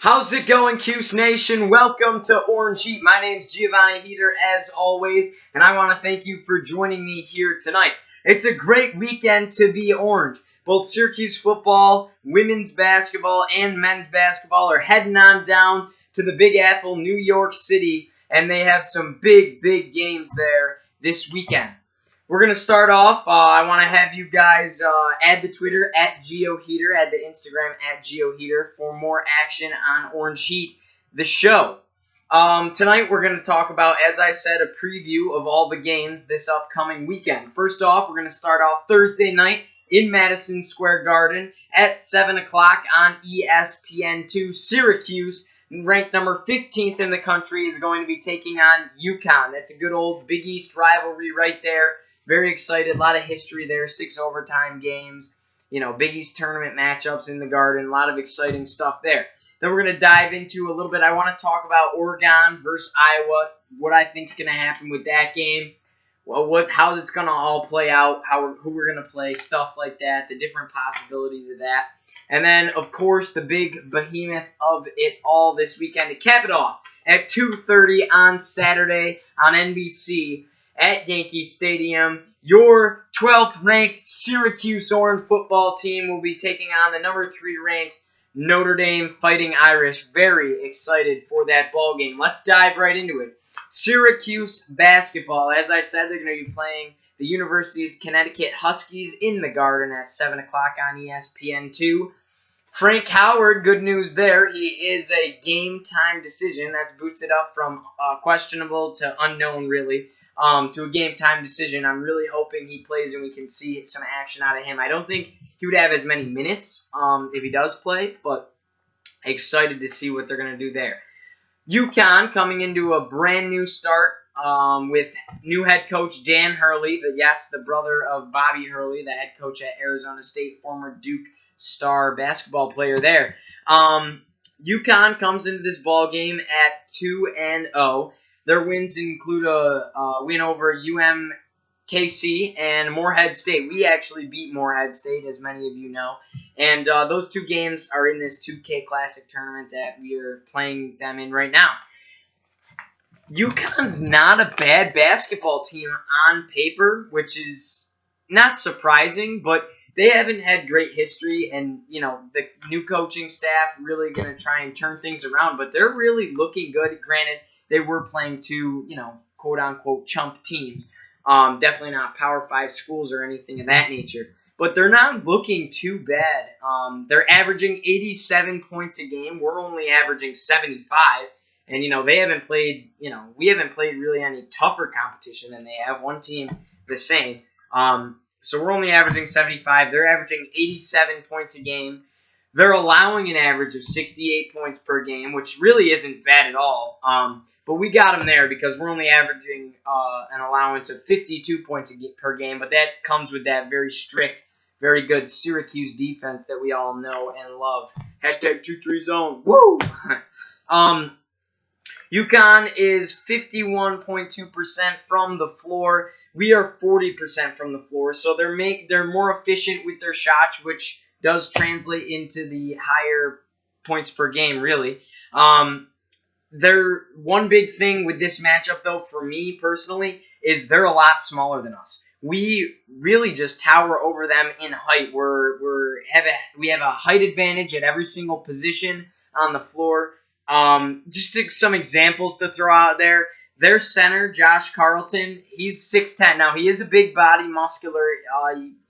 How's it going, Cuse Nation? Welcome to Orange Heat. My name's Giovanni Heater, as always, and I want to thank you for joining me here tonight. It's a great weekend to be orange. Both Syracuse football, women's basketball, and men's basketball are heading on down to the Big Apple, New York City, and they have some big games there this weekend. We're going to start off. I want to have you guys add the Twitter at GeoHeater, add the Instagram at GeoHeater for more action on Orange Heat, the show. Tonight we're going to talk about, as I said, a preview of all the games this upcoming weekend. First off, we're going to start off Thursday night in Madison Square Garden at 7 o'clock on ESPN2. Syracuse, ranked number 15th in the country, is going to be taking on UCONN. That's a good old Big East rivalry right there. Very excited. A lot of history there. 6 overtime games. Big East tournament matchups in the Garden. A lot of exciting stuff there. Then we're going to dive into a little bit. I want to talk about Oregon versus Iowa. What I think is going to happen with that game. Well, how's it's going to all play out. Who we're going to play. Stuff like that. The different possibilities of that. And then, of course, the big behemoth of it all this weekend to cap it off at 2:30 on Saturday on NBC. At Yankee Stadium, your 12th ranked Syracuse Orange football team will be taking on the number 3 ranked Notre Dame Fighting Irish. Very excited for that ball game. Let's dive right into it. Syracuse basketball. As I said, they're going to be playing the University of Connecticut Huskies in the Garden at 7 o'clock on ESPN2. Frank Howard, good news there. He is a game-time decision. That's boosted up from questionable to unknown, really. To a game-time decision. I'm really hoping he plays and we can see some action out of him. I don't think he would have as many minutes if he does play, but excited to see what they're going to do there. UConn coming into a brand new start with new head coach Dan Hurley, the brother of Bobby Hurley, the head coach at Arizona State, former Duke star basketball player there. UConn comes into this ball game at 2-0. Their wins include a win over UMKC and Morehead State. We actually beat Morehead State, as many of you know. And those two games are in this 2K Classic tournament that we are playing them in right now. UConn's not a bad basketball team on paper, which is not surprising, but they haven't had great history, and, the new coaching staff really going to try and turn things around, but they're really looking good. Granted, they were playing two, quote-unquote chump teams. Definitely not Power 5 schools or anything of that nature. But they're not looking too bad. They're averaging 87 points a game. We're only averaging 75. And, they haven't played, we haven't played really any tougher competition than they have. One team the same. So we're only averaging 75. They're averaging 87 points a game. They're allowing an average of 68 points per game, which really isn't bad at all. But we got them there because we're only averaging an allowance of 52 points per game. But that comes with that very strict, very good Syracuse defense that we all know and love. Hashtag 2-3 zone. Woo! UConn is 51.2% from the floor. We are 40% from the floor. So they're more efficient with their shots, which does translate into the higher points per game, really. One big thing with this matchup, though, for me personally, is they're a lot smaller than us. We really just tower over them in height. We have a height advantage at every single position on the floor. Just some examples to throw out there. Their center, Josh Carlton, he's 6'10". Now, he is a big body, muscular.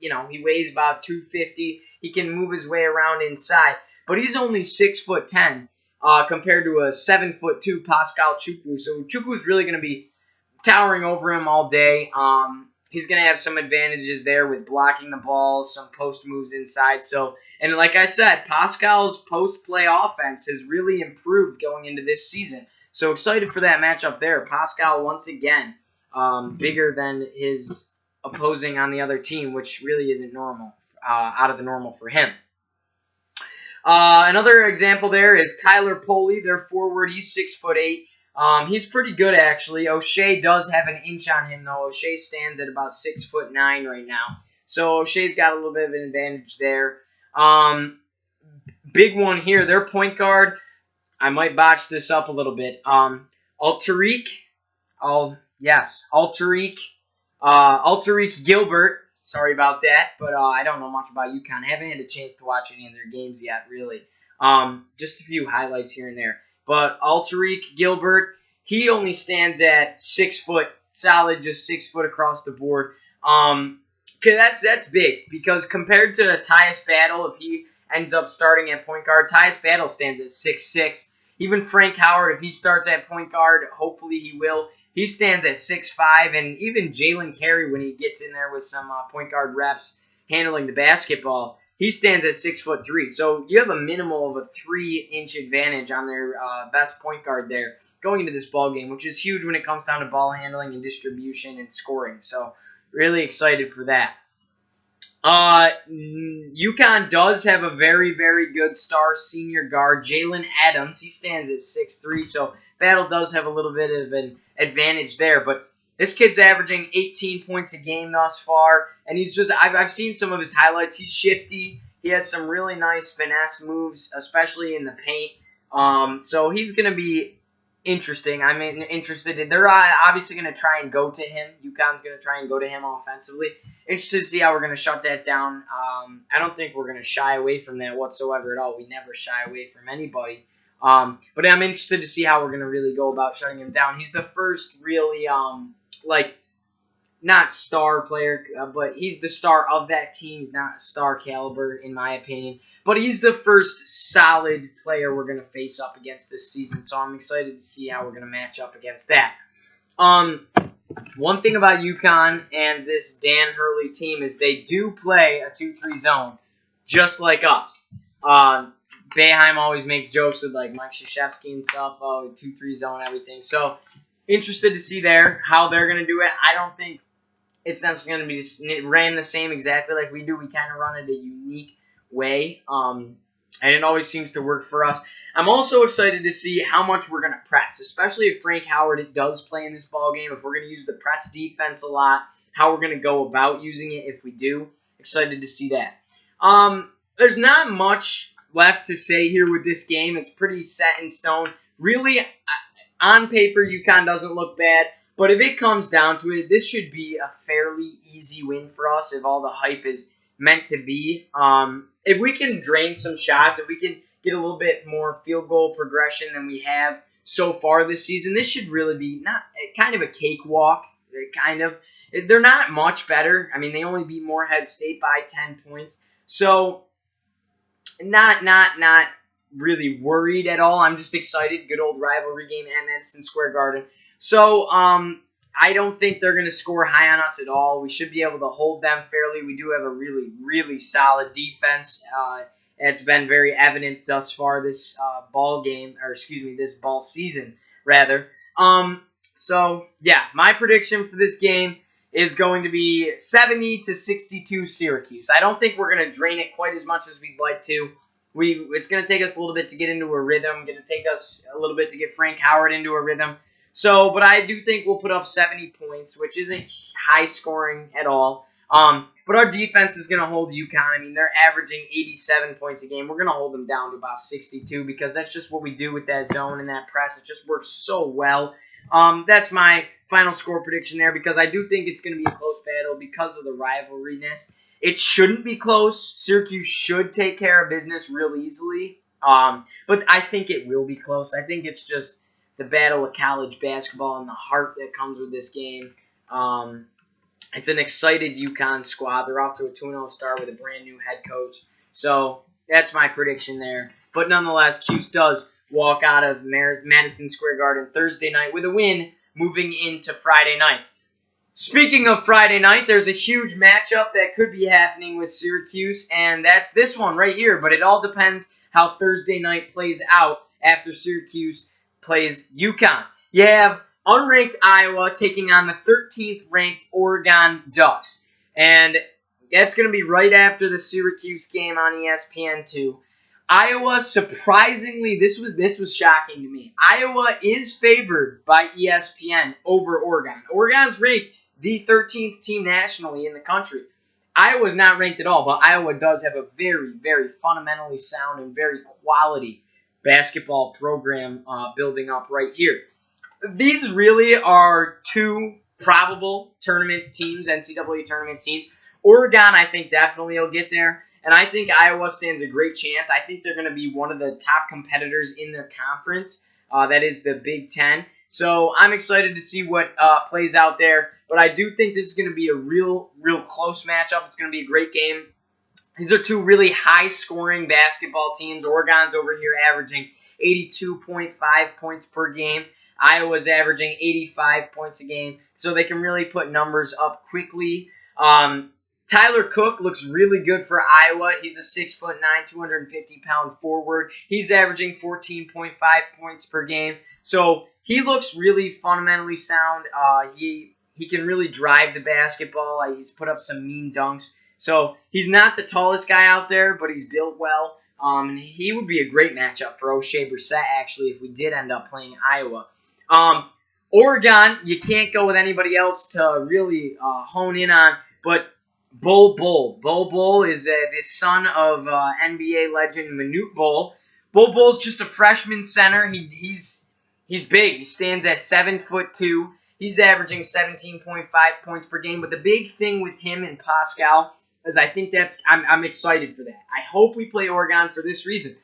He weighs about 250. He can move his way around inside. But he's only 6'10", compared to a 7'2" Pascal Chukwu. So Chukwu's really going to be towering over him all day. He's going to have some advantages there with blocking the ball, some post moves inside. And like I said, Pascal's post-play offense has really improved going into this season. So excited for that matchup there. Pascal, once again, bigger than his opposing on the other team, which really isn't normal, out of the normal for him. Another example there is Tyler Poley, their forward. He's 6'8". He's pretty good, actually. O'Shea does have an inch on him, though. O'Shea stands at about 6'9" right now. So O'Shea's got a little bit of an advantage there. Big one here. Their point guard, I might botch this up a little bit. Altariq, Altariq Gilbert. Sorry about that, but I don't know much about UConn. I haven't had a chance to watch any of their games yet, really. Just a few highlights here and there. But Altariq Gilbert, he only stands at 6 foot, solid, just 6 foot across the board. That's big, because compared to Tyus Battle, if he ends up starting at point guard, Tyus Battle stands at 6'6". Even Frank Howard, if he starts at point guard, hopefully he will, he stands at 6'5", and even Jalen Carey, when he gets in there with some point guard reps handling the basketball, he stands at 6'3". So you have a minimal of a 3-inch advantage on their best point guard there going into this ball game, which is huge when it comes down to ball handling and distribution and scoring. So really excited for that. UConn does have a very, very good star senior guard, Jalen Adams. He stands at 6'3", so Battle does have a little bit of an advantage there. But this kid's averaging 18 points a game thus far, and he's just, I've seen some of his highlights. He's shifty. He has some really nice finesse moves, especially in the paint. So he's going to be interesting. I'm interested. They're obviously going to try and go to him. UConn's going to try and go to him offensively. Interested to see how we're going to shut that down. I don't think we're going to shy away from that whatsoever at all. We never shy away from anybody. But I'm interested to see how we're going to really go about shutting him down. He's the first really, not star player, but he's the star of that team. He's not star caliber, in my opinion. But he's the first solid player we're going to face up against this season. So I'm excited to see how we're going to match up against that. One thing about UConn and this Dan Hurley team is they do play a 2-3 zone, just like us. Boeheim always makes jokes with like Mike Krzyzewski and stuff. Oh, 2-3 zone, everything. So interested to see how they're going to do it. I don't think it's necessarily going to be ran the same exactly like we do. We kind of run it a unique way, and it always seems to work for us. I'm also excited to see how much we're going to press, especially if Frank Howard does play in this ball game. If we're going to use the press defense a lot, how we're going to go about using it if we do. Excited to see that. There's not much left to say here with this game. It's pretty set in stone. Really, on paper, UConn doesn't look bad. But if it comes down to it, this should be a fairly easy win for us if all the hype is meant to be. If we can drain some shots, if we can get a little bit more field goal progression than we have so far this season, this should really be not kind of a cakewalk. They're not much better. I mean, they only beat Morehead State by 10 points. So not really worried at all. I'm just excited. Good old rivalry game at Madison Square Garden. So, I don't think they're going to score high on us at all. We should be able to hold them fairly. We do have a really, really solid defense. It's been very evident thus far this this ball season, rather. So, yeah, my prediction for this game is going to be 70-62 Syracuse. I don't think we're going to drain it quite as much as we'd like to. It's going to take us a little bit to get into a rhythm. Going to take us a little bit to get Frank Howard into a rhythm. So, but I do think we'll put up 70 points, which isn't high scoring at all. But our defense is going to hold UConn. I mean, they're averaging 87 points a game. We're going to hold them down to about 62 because that's just what we do with that zone and that press. It just works so well. That's my final score prediction there because I do think it's going to be a close battle because of the rivalryness. It shouldn't be close. Syracuse should take care of business real easily. But I think it will be close. I think it's just the battle of college basketball and the heart that comes with this game. It's an excited UConn squad. They're off to a 2-0 start with a brand new head coach. So that's my prediction there. But nonetheless, Cuse does walk out of Madison Square Garden Thursday night with a win, moving into Friday night. Speaking of Friday night, there's a huge matchup that could be happening with Syracuse, and that's this one right here. But it all depends how Thursday night plays out after Syracuse plays UConn. You have unranked Iowa taking on the 13th ranked Oregon Ducks. And that's going to be right after the Syracuse game on ESPN2. Iowa, surprisingly, this was shocking to me. Iowa is favored by ESPN over Oregon. Oregon's ranked the 13th team nationally in the country. Iowa's not ranked at all, but Iowa does have a very, very fundamentally sound and very quality basketball program building up right here. These really are two probable tournament teams, NCAA tournament teams. Oregon, I think, definitely will get there. And I think Iowa stands a great chance. I think they're going to be one of the top competitors in their conference. That is the Big Ten. So I'm excited to see what plays out there. But I do think this is going to be a real close matchup. It's going to be a great game. These are two really high-scoring basketball teams. Oregon's over here averaging 82.5 points per game. Iowa's averaging 85 points a game. So they can really put numbers up quickly. Tyler Cook looks really good for Iowa. He's a 6'9", 250-pound forward. He's averaging 14.5 points per game. So he looks really fundamentally sound. He can really drive the basketball. He's put up some mean dunks. So he's not the tallest guy out there, but he's built well. And he would be a great matchup for O'Shea Brissett, actually, if we did end up playing Iowa. Oregon, you can't go with anybody else to really hone in on, but Bol Bol. Bol Bol is the son of NBA legend Manute Bol. Bol Bol's just a freshman center. He's big. He stands at 7'2". He's averaging 17.5 points per game. But the big thing with him and Pascal is I think I'm excited for that. I hope we play Oregon for this reason.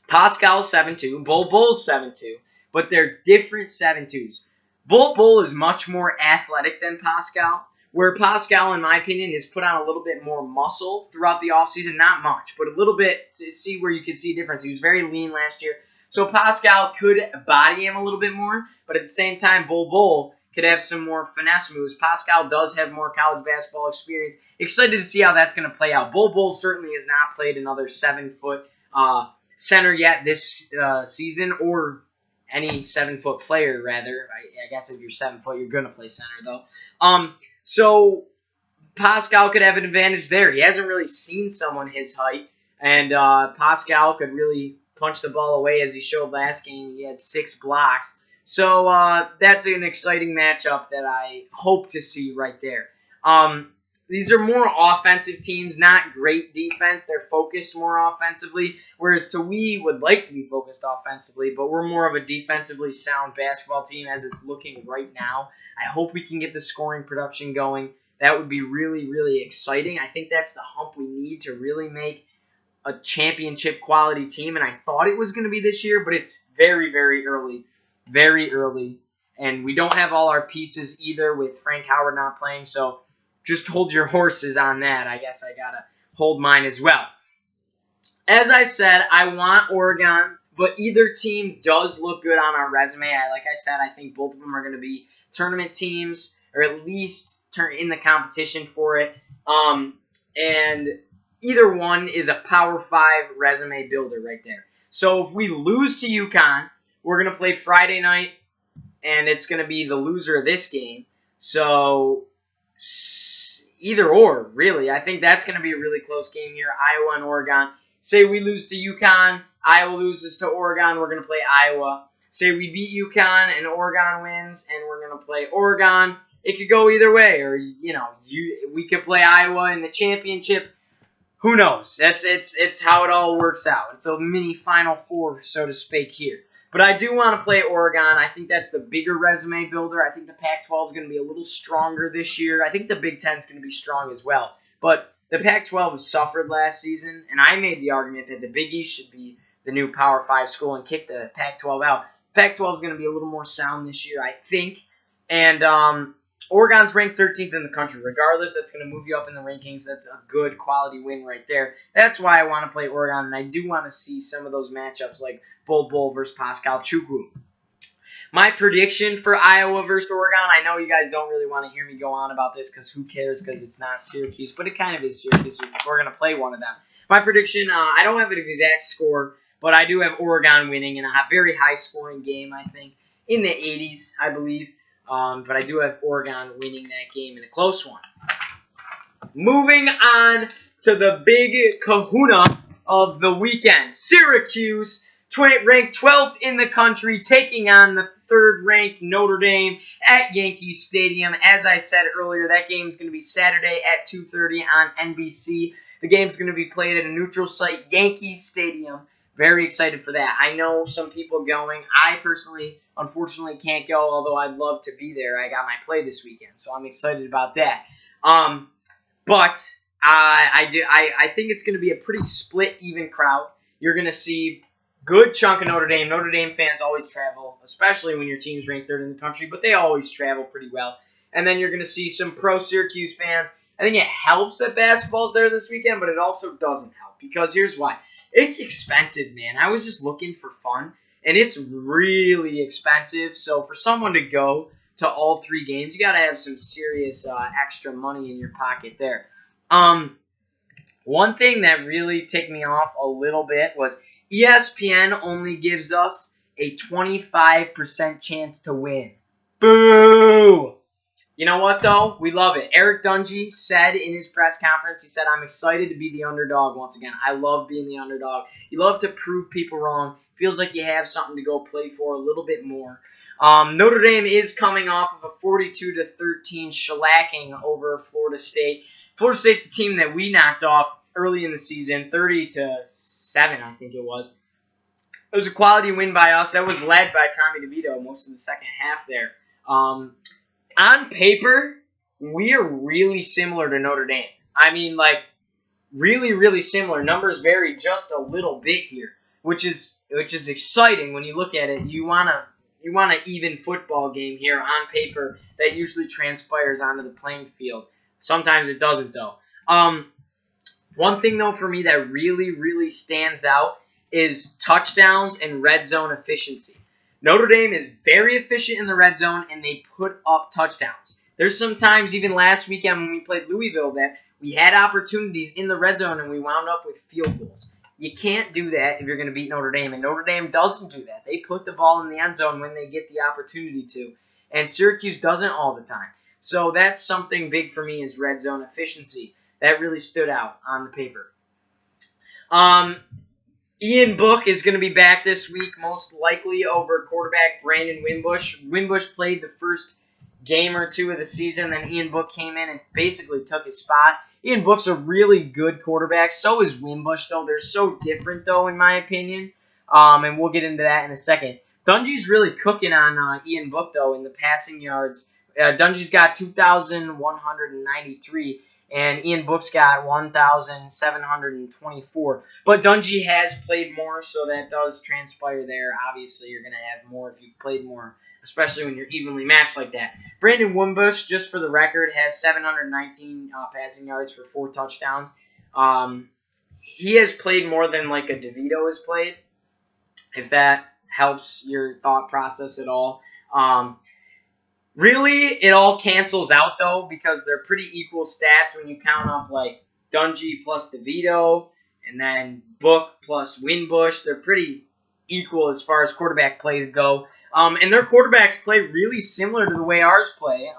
Pascal's 7'2", Bol Bol's 7'2", but they're different 7'2s. Bol Bol is much more athletic than Pascal, where Pascal, in my opinion, has put on a little bit more muscle throughout the offseason. Not much, but a little bit to see where you can see a difference. He was very lean last year. So Pascal could body him a little bit more, but at the same time, Bol Bol could have some more finesse moves. Pascal does have more college basketball experience. Excited to see how that's going to play out. Bol Bol certainly has not played another 7-foot center yet this season, or any 7-foot player, rather. I guess if you're 7 foot, you're going to play center, though. So Pascal could have an advantage there. He hasn't really seen someone his height, and Pascal could really punch the ball away, as he showed last game. He had 6 blocks. So that's an exciting matchup that I hope to see right there. These are more offensive teams, not great defense. They're focused more offensively, whereas we would like to be focused offensively, but we're more of a defensively sound basketball team as it's looking right now. I hope we can get the scoring production going. That would be really exciting. I think that's the hump we need to really make a championship quality team, and I thought it was going to be this year, but it's very early. Very early. And we don't have all our pieces either, with Frank Howard not playing, so just hold your horses on that. I guess I got to hold mine as well. As I said, I want Oregon, but either team does look good on our resume. Like I said, I think both of them are going to be tournament teams, or at least in the competition for it. And either one is a Power 5 resume builder right there. So if we lose to UConn, we're going to play Friday night, and it's going to be the loser of this game. So either or, really. I think that's going to be a really close game here, Iowa and Oregon. Say we lose to UConn, Iowa loses to Oregon, we're going to play Iowa. Say we beat UConn and Oregon wins, and we're going to play Oregon. It could go either way, or we could play Iowa in the championship. Who knows? It's how it all works out. It's a mini Final Four, so to speak, here. But I do want to play Oregon. I think that's the bigger resume builder. I think the Pac-12 is going to be a little stronger this year. I think the Big Ten is going to be strong as well. But the Pac-12 has suffered last season, and I made the argument that the Big East should be the new Power 5 school and kick the Pac-12 out. Pac-12 is going to be a little more sound this year, I think. And Oregon's ranked 13th in the country. Regardless, that's going to move you up in the rankings. That's a good quality win right there. That's why I want to play Oregon, and I do want to see some of those matchups like Bol Bol versus Pascal Chukwu. My prediction for Iowa versus Oregon, I know you guys don't really want to hear me go on about this because who cares, because it's not Syracuse, but it kind of is Syracuse. We're going to play one of them. My prediction, I don't have an exact score, but I do have Oregon winning in a very high-scoring game, I think, in the 80s, I believe. But I do have Oregon winning that game in a close one. Moving on to the big kahuna of the weekend. Syracuse, ranked 12th in the country, taking on the 3rd-ranked Notre Dame at Yankee Stadium. As I said earlier, that game is going to be Saturday at 2:30 on NBC. The game is going to be played at a neutral site, Yankee Stadium. Very excited for that. I know some people going. I personally, unfortunately, can't go, although I'd love to be there. I got my play this weekend, so I'm excited about that. But I think it's going to be a pretty split, even crowd. You're going to see good chunk of Notre Dame. Notre Dame fans always travel, especially when your team's ranked third in the country, but they always travel pretty well. And then you're going to see some pro-Syracuse fans. I think it helps that basketball's there this weekend, but it also doesn't help because here's why. It's expensive, man. I was just looking for fun, and it's really expensive. So for someone to go to all 3 games, you got to have some serious extra money in your pocket there. One thing that really ticked me off a little bit was ESPN only gives us a 25% chance to win. Boo! You know what, though? We love it. Eric Dungy said in his press conference, he said, I'm excited to be the underdog once again. I love being the underdog. You love to prove people wrong. Feels like you have something to go play for a little bit more. Notre Dame is coming off of a 42-13 shellacking over Florida State. Florida State's a team that we knocked off early in the season, 30-7, I think it was. It was a quality win by us. That was led by Tommy DeVito most of the second half there. On paper, we are really similar to Notre Dame. I mean, like, really, really similar. Numbers vary just a little bit here, which is exciting when you look at it. You want an even football game here on paper that usually transpires onto the playing field. Sometimes it doesn't, though. One thing, though, for me that really, really stands out is touchdowns and red zone efficiency. Notre Dame is very efficient in the red zone, and they put up touchdowns. There's some times, even last weekend when we played Louisville, that we had opportunities in the red zone, and we wound up with field goals. You can't do that if you're going to beat Notre Dame, and Notre Dame doesn't do that. They put the ball in the end zone when they get the opportunity to, and Syracuse doesn't all the time. So that's something big for me is red zone efficiency. That really stood out on the paper. Ian Book is going to be back this week, most likely over quarterback Brandon Wimbush. Wimbush played the first game or 2 of the season, then Ian Book came in and basically took his spot. Ian Book's a really good quarterback. So is Wimbush, though. They're so different, though, in my opinion. And we'll get into that in a second. Dungy's really cooking on Ian Book, though, in the passing yards. Dungy's got 2,193. And Ian Book's got 1,724. But Dungy has played more, so that does transpire there. Obviously, you're going to have more if you've played more, especially when you're evenly matched like that. Brandon Wimbush, just for the record, has 719 passing yards for 4 touchdowns. He has played more than like a DeVito has played, if that helps your thought process at all. Really, it all cancels out, though, because they're pretty equal stats when you count up, like, Dungy plus DeVito, and then Book plus Wimbush. They're pretty equal as far as quarterback plays go. And their quarterbacks play really similar to the way ours play.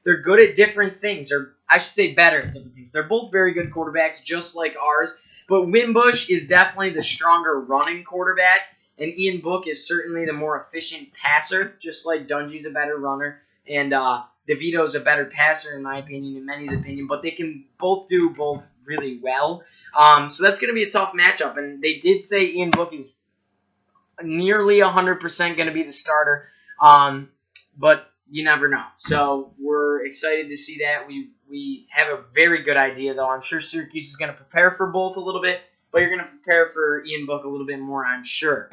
They're good at different things, or I should say better at different things. They're both very good quarterbacks, just like ours. But Wimbush is definitely the stronger running quarterback, and Ian Book is certainly the more efficient passer, just like Dungy's a better runner. And DeVito's a better passer, in my opinion, in many's opinion. But they can both do both really well. So that's going to be a tough matchup. And they did say Ian Book is nearly 100% going to be the starter. But you never know. So we're excited to see that. We have a very good idea, though. I'm sure Syracuse is going to prepare for both a little bit. But you're going to prepare for Ian Book a little bit more, I'm sure.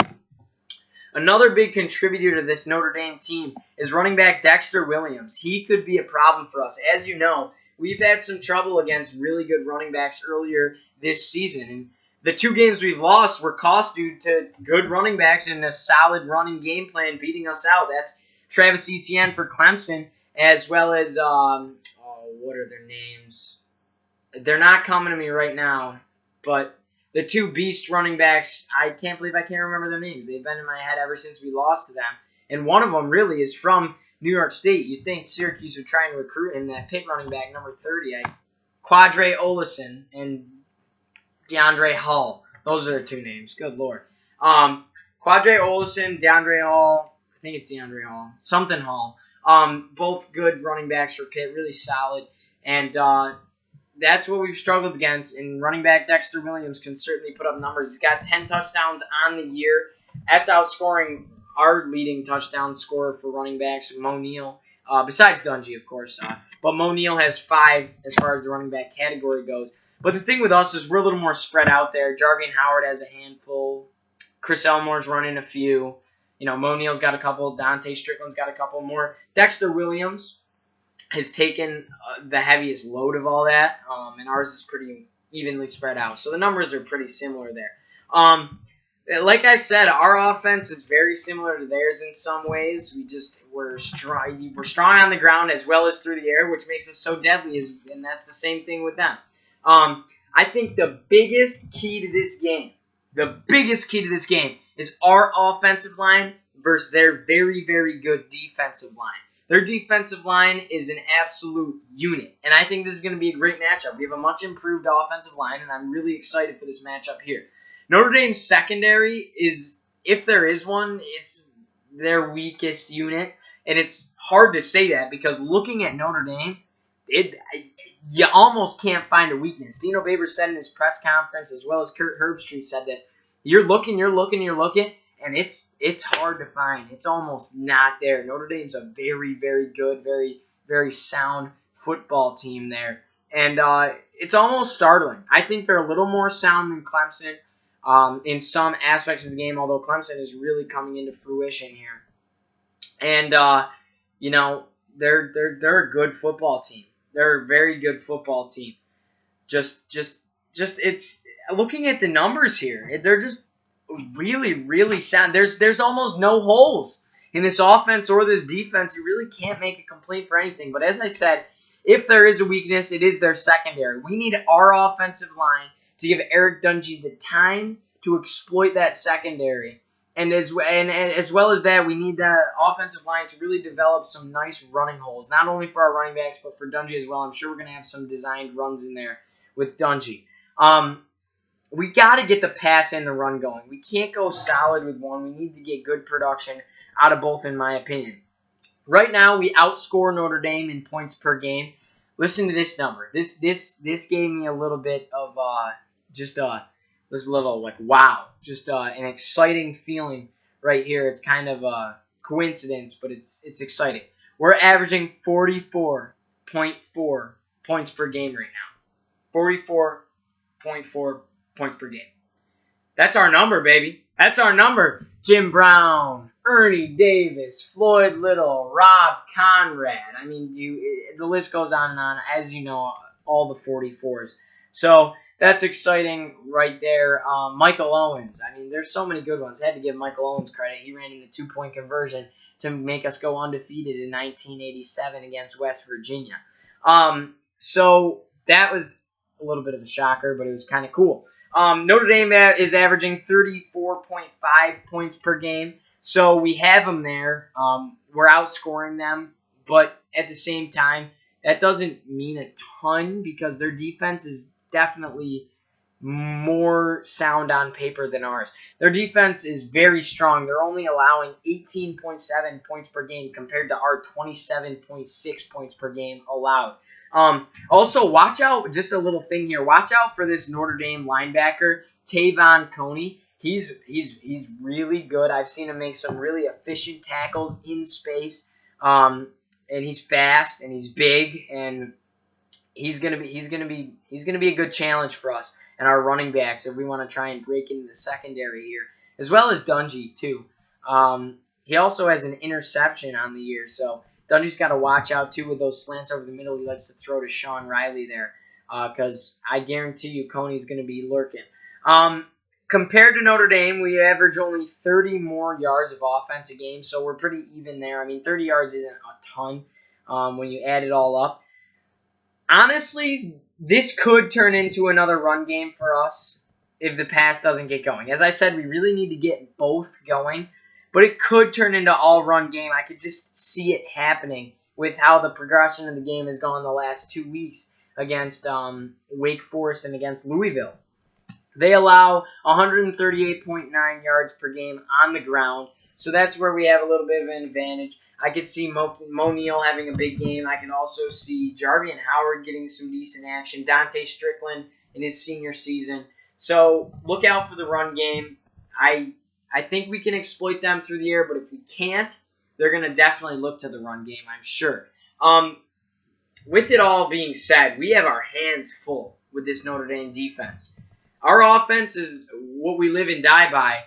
Another big contributor to this Notre Dame team is running back Dexter Williams. He could be a problem for us. As you know, we've had some trouble against really good running backs earlier this season. And the 2 games we've lost were cost due to good running backs and a solid running game plan beating us out. That's Travis Etienne for Clemson, as well as, what are their names? They're not coming to me right now, but the 2 beast running backs, I can't believe I can't remember their names. They've been in my head ever since we lost to them. And one of them really is from New York State. You'd think Syracuse would try and recruit him, that Pitt running back, number 30. Quadre Olison and DeAndre Hall. Those are their 2 names. Good Lord. Quadre Olison, DeAndre Hall. I think it's DeAndre Hall. Something Hall. Both good running backs for Pitt. Really solid. And that's what we've struggled against, and running back Dexter Williams can certainly put up numbers. He's got 10 touchdowns on the year. That's outscoring our leading touchdown scorer for running backs, Mo Neal, besides Dungy, of course. But Mo Neal has 5 as far as the running back category goes. But the thing with us is we're a little more spread out there. Jarvian Howard has a handful. Chris Elmore's running a few. Mo Neal's got a couple. Dante Strickland's got a couple more. Dexter Williams has taken the heaviest load of all that, and ours is pretty evenly spread out. So the numbers are pretty similar there. Like I said, our offense is very similar to theirs in some ways. We're strong on the ground as well as through the air, which makes us so deadly, and that's the same thing with them. I think the biggest key to this game is our offensive line versus their very, very good defensive line. Their defensive line is an absolute unit, and I think this is going to be a great matchup. We have a much improved offensive line, and I'm really excited for this matchup here. Notre Dame's secondary is, if there is one, it's their weakest unit, and it's hard to say that because looking at Notre Dame, you almost can't find a weakness. Dino Babers said in his press conference, as well as Kurt Herbstreit said this, you're looking, and it's hard to find. It's almost not there. Notre Dame's a very, very good, very, very sound football team there. And it's almost startling. I think they're a little more sound than Clemson in some aspects of the game, although Clemson is really coming into fruition here. And, they're a good football team. They're a very good football team. Just it's looking at the numbers here. They're just really, really sound. There's almost no holes in this offense or this defense. You really can't make a complaint for anything. But as I said, if there is a weakness, it is their secondary. We need our offensive line to give Eric Dungy the time to exploit that secondary. And as well as that, we need the offensive line to really develop some nice running holes, not only for our running backs, but for Dungy as well. I'm sure we're going to have some designed runs in there with Dungy. We got to get the pass and the run going. We can't go solid with one. We need to get good production out of both, in my opinion. Right now, we outscore Notre Dame in points per game. Listen to this number. This gave me a little bit of this little wow, just an exciting feeling right here. It's kind of a coincidence, but it's exciting. We're averaging 44.4 points per game right now. 44.4 points per game. That's our number, baby. That's our number. Jim Brown, Ernie Davis, Floyd Little, Rob Conrad. I mean, the list goes on and on. As you know, all the 44s. So that's exciting right there. Michael Owens. I mean, there's so many good ones. I had to give Michael Owens credit. He ran in the 2-point conversion to make us go undefeated in 1987 against West Virginia. So that was a little bit of a shocker, but it was kind of cool. Notre Dame is averaging 34.5 points per game, so we have them there. We're outscoring them, but at the same time, that doesn't mean a ton because their defense is definitely more sound on paper than ours. Their defense is very strong. They're only allowing 18.7 points per game compared to our 27.6 points per game allowed. Also, watch out, just a little thing here. Watch out for this Notre Dame linebacker, Tavon Coney. He's really good. I've seen him make some really efficient tackles in space. And he's fast and he's big, and he's gonna be a good challenge for us and our running backs if we want to try and break into the secondary here, as well as Dungy too. He also has an interception on the year, so Dungy's got to watch out, too, with those slants over the middle. He likes to throw to Sean Riley there because I guarantee you Coney's going to be lurking. Compared to Notre Dame, we average only 30 more yards of offense a game, so we're pretty even there. I mean, 30 yards isn't a ton when you add it all up. Honestly, this could turn into another run game for us if the pass doesn't get going. As I said, we really need to get both going. But it could turn into all-run game. I could just see it happening with how the progression of the game has gone the last 2 weeks against Wake Forest and against Louisville. They allow 138.9 yards per game on the ground. So that's where we have a little bit of an advantage. I could see Mo Neal having a big game. I can also see Jarvian Howard getting some decent action. Dante Strickland in his senior season. So look out for the run game. I think we can exploit them through the air, but if we can't, they're going to definitely look to the run game, I'm sure. With it all being said, we have our hands full with this Notre Dame defense. Our offense is what we live and die by.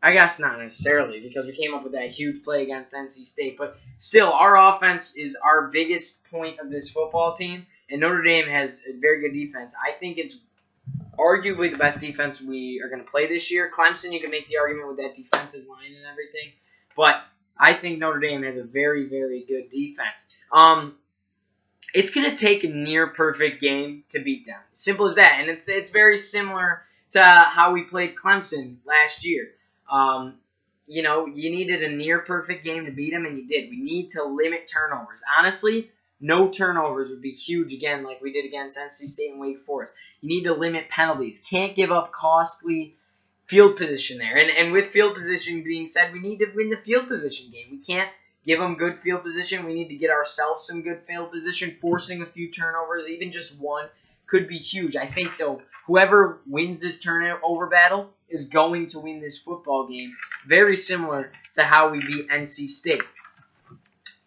I guess not necessarily, because we came up with that huge play against NC State. But still, our offense is our biggest point of this football team, and Notre Dame has a very good defense. I think it's arguably the best defense we are going to play this year. Clemson, you can make the argument with that defensive line and everything. But I think Notre Dame has a very, very good defense. It's going to take a near-perfect game to beat them. Simple as that. And it's very similar to how we played Clemson last year. You needed a near-perfect game to beat them, and you did. We need to limit turnovers. Honestly, no turnovers would be huge, again, like we did against NC State and Wake Forest. You need to limit penalties. Can't give up costly field position there. And with field position being said, we need to win the field position game. We can't give them good field position. We need to get ourselves some good field position. Forcing a few turnovers, even just one, could be huge. I think, though, whoever wins this turnover battle is going to win this football game, very similar to how we beat NC State.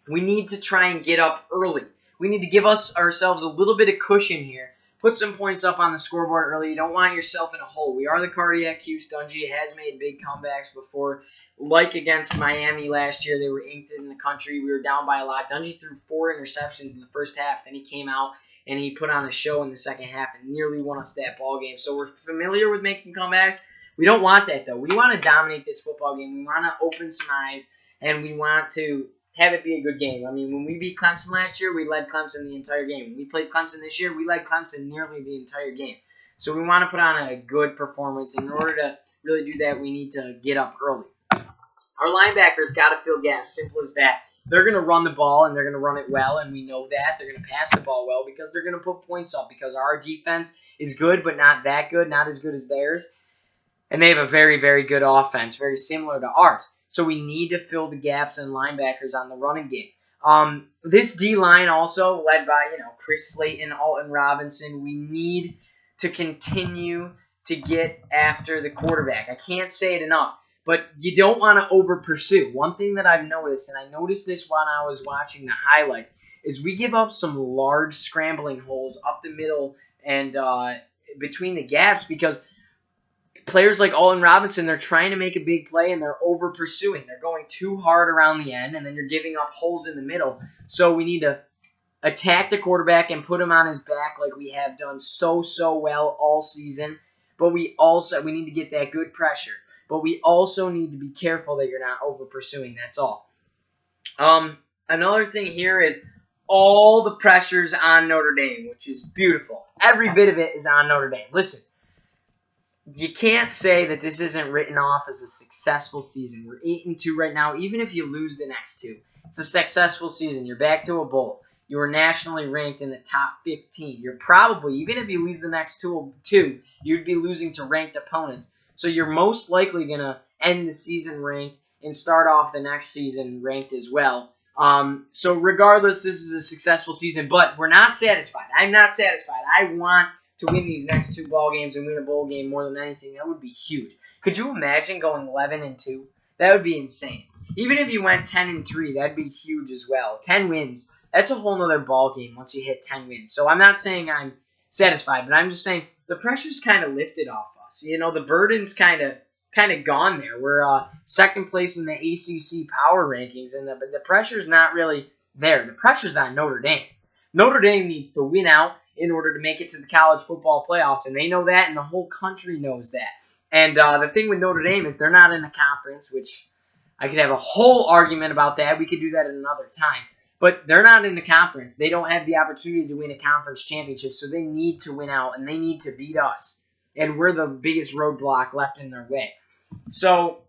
We need to try and get up early. We need to give ourselves a little bit of cushion here. Put some points up on the scoreboard early. You don't want yourself in a hole. We are the cardiac Hughes. Dungy has made big comebacks before. Like against Miami last year, they were 8th in the country. We were down by a lot. Dungy threw 4 interceptions in the first half. Then he came out and he put on a show in the second half and nearly won us that ball game. So we're familiar with making comebacks. We don't want that, though. We want to dominate this football game. We want to open some eyes, and we want to have it be a good game. I mean, when we beat Clemson last year, we led Clemson the entire game. When we played Clemson this year, we led Clemson nearly the entire game. So we want to put on a good performance. In order to really do that, we need to get up early. Our linebackers got to fill gaps. Simple as that. They're going to run the ball, and they're going to run it well, and we know that. They're going to pass the ball well because they're going to put points up because our defense is good, but not that good, not as good as theirs. And they have a very, very good offense, very similar to ours. So we need to fill the gaps in linebackers on the running game. This D-line also, led by Chris Slayton, Alton Robinson, we need to continue to get after the quarterback. I can't say it enough, but you don't want to over-pursue. One thing that I've noticed, and I noticed this when I was watching the highlights, is we give up some large scrambling holes up the middle and between the gaps because players like Alton Robinson, they're trying to make a big play, and they're over-pursuing. They're going too hard around the end, and then you're giving up holes in the middle. So we need to attack the quarterback and put him on his back like we have done so well all season. But we need to get that good pressure. But we also need to be careful that you're not over-pursuing. That's all. Another thing here is all the pressure's on Notre Dame, which is beautiful. Every bit of it is on Notre Dame. Listen. You can't say that this isn't written off as a successful season. We're 8-2 right now. Even if you lose the next 2, it's a successful season. You're back to a bowl. You were nationally ranked in the top 15. You're probably, even if you lose the next 2, you'd be losing to ranked opponents. So you're most likely going to end the season ranked and start off the next season ranked as well. So regardless, this is a successful season, but we're not satisfied. I'm not satisfied. I want to win these next 2 ball games and win a bowl game more than anything. That would be huge. Could you imagine going 11-2? That would be insane. Even if you went 10-3, that'd be huge as well. 10 wins, that's a whole nother ball game once you hit 10 wins. So I'm not saying I'm satisfied, but I'm just saying the pressure's kind of lifted off us. The burden's kind of gone there. We're second place in the ACC power rankings, and the pressure's not really there. The pressure's on Notre Dame. Notre Dame needs to win out in order to make it to the college football playoffs, and they know that, and the whole country knows that. And the thing with Notre Dame is they're not in a conference, which I could have a whole argument about that. We could do that at another time. But they're not in the conference. They don't have the opportunity to win a conference championship, so they need to win out, and they need to beat us. And we're the biggest roadblock left in their way. So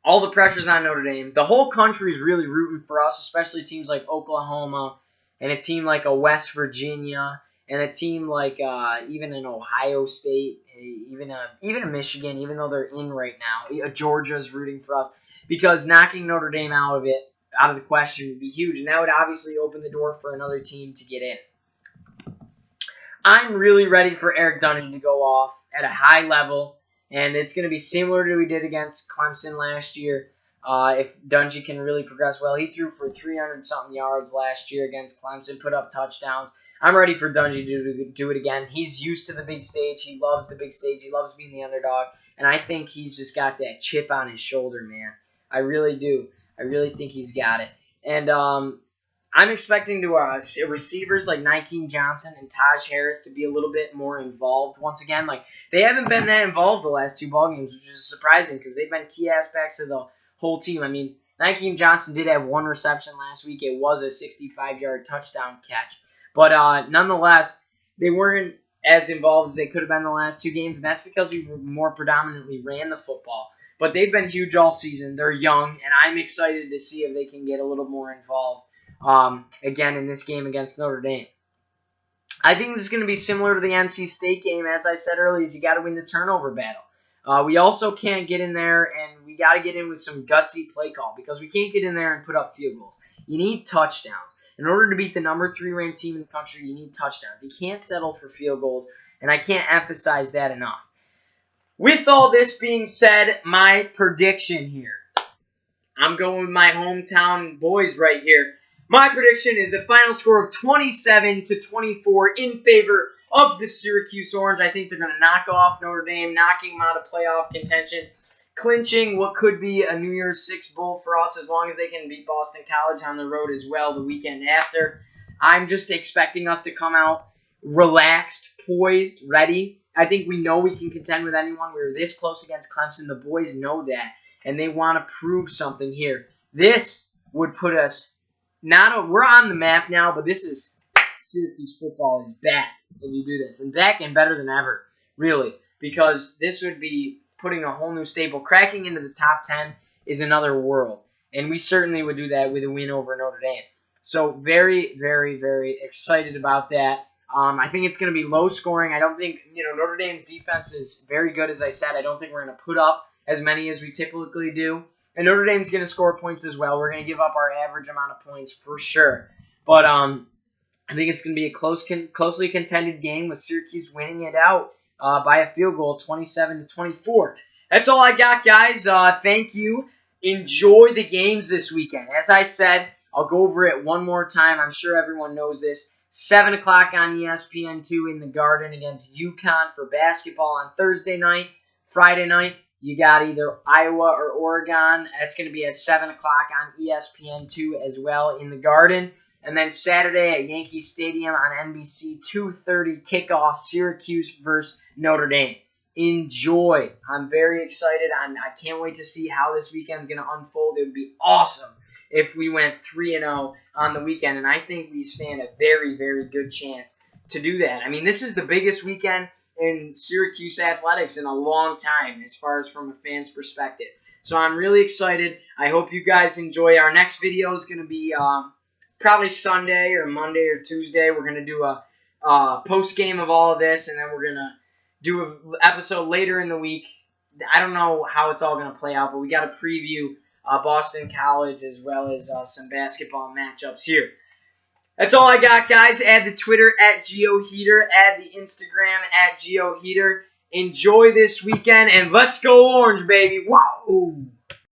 all the pressure's on Notre Dame. The whole country is really rooting for us, especially teams like Oklahoma and a team like a West Virginia And a team like even an Ohio State, even a Michigan, even though they're in right now, Georgia's rooting for us because knocking Notre Dame out of the question would be huge, and that would obviously open the door for another team to get in. I'm really ready for Eric Dungey to go off at a high level, and it's going to be similar to what he did against Clemson last year. If Dungey can really progress well, he threw for 300-something yards last year against Clemson, put up touchdowns. I'm ready for Dungey to do it again. He's used to the big stage. He loves the big stage. He loves being the underdog, and I think he's just got that chip on his shoulder, man. I really do. I really think he's got it. And I'm expecting receivers like Nykeem Johnson and Taj Harris to be a little bit more involved once again. Like, they haven't been that involved the last 2 ball games, which is surprising because they've been key aspects of the whole team. I mean, Nykeem Johnson did have 1 reception last week. It was a 65-yard touchdown catch. But nonetheless, they weren't as involved as they could have been the last 2 games, and that's because we more predominantly ran the football. But they've been huge all season. They're young, and I'm excited to see if they can get a little more involved again in this game against Notre Dame. I think this is going to be similar to the NC State game. As I said earlier, you got to win the turnover battle. We also can't get in there, and we got to get in with some gutsy play call because we can't get in there and put up field goals. You need touchdowns. In order to beat the number 3 ranked team in the country, you need touchdowns. You can't settle for field goals, and I can't emphasize that enough. With all this being said, my prediction here. I'm going with my hometown boys right here. My prediction is a final score of 27-24 in favor of the Syracuse Orange. I think they're going to knock off Notre Dame, knocking them out of playoff contention, clinching what could be a New Year's Six bowl for us as long as they can beat Boston College on the road as well the weekend after. I'm just expecting us to come out relaxed, poised, ready. I think we know we can contend with anyone. We were this close against Clemson. The boys know that, and they want to prove something here. This would put us we're on the map now, but this is Syracuse football is back if you do this, and back and better than ever, really, because this would be putting a whole new staple. Cracking into the top 10 is another world, and we certainly would do that with a win over Notre Dame. So very, very, very excited about that. I think it's going to be low scoring. I don't think, Notre Dame's defense is very good, as I said. I don't think we're going to put up as many as we typically do. And Notre Dame's going to score points as well. We're going to give up our average amount of points for sure. But I think it's going to be a closely contended game with Syracuse winning it out by a field goal, 27-24. That's all I got, guys. Thank you. Enjoy the games this weekend. As I said, I'll go over it one more time. I'm sure everyone knows this. 7 o'clock on ESPN2 in the Garden against UCONN for basketball on Thursday night. Friday night, you got either Iowa or Oregon. That's going to be at 7 o'clock on ESPN2 as well in the Garden. And then Saturday at Yankee Stadium on NBC, 2:30 kickoff, Syracuse versus Notre Dame. Enjoy. I'm very excited. I can't wait to see how this weekend's going to unfold. It would be awesome if we went 3-0 on the weekend, and I think we stand a very, very good chance to do that. I mean, this is the biggest weekend in Syracuse athletics in a long time as far as from a fan's perspective. So I'm really excited. I hope you guys enjoy. Our next video is going to be probably Sunday or Monday or Tuesday. We're going to do a post-game of all of this, and then we're going to do an episode later in the week. I don't know how it's all going to play out, but we got to preview Boston College as well as some basketball matchups here. That's all I got, guys. Add the Twitter at GeoHeater. Add the Instagram at GeoHeater. Enjoy this weekend, and let's go Orange, baby. Whoa!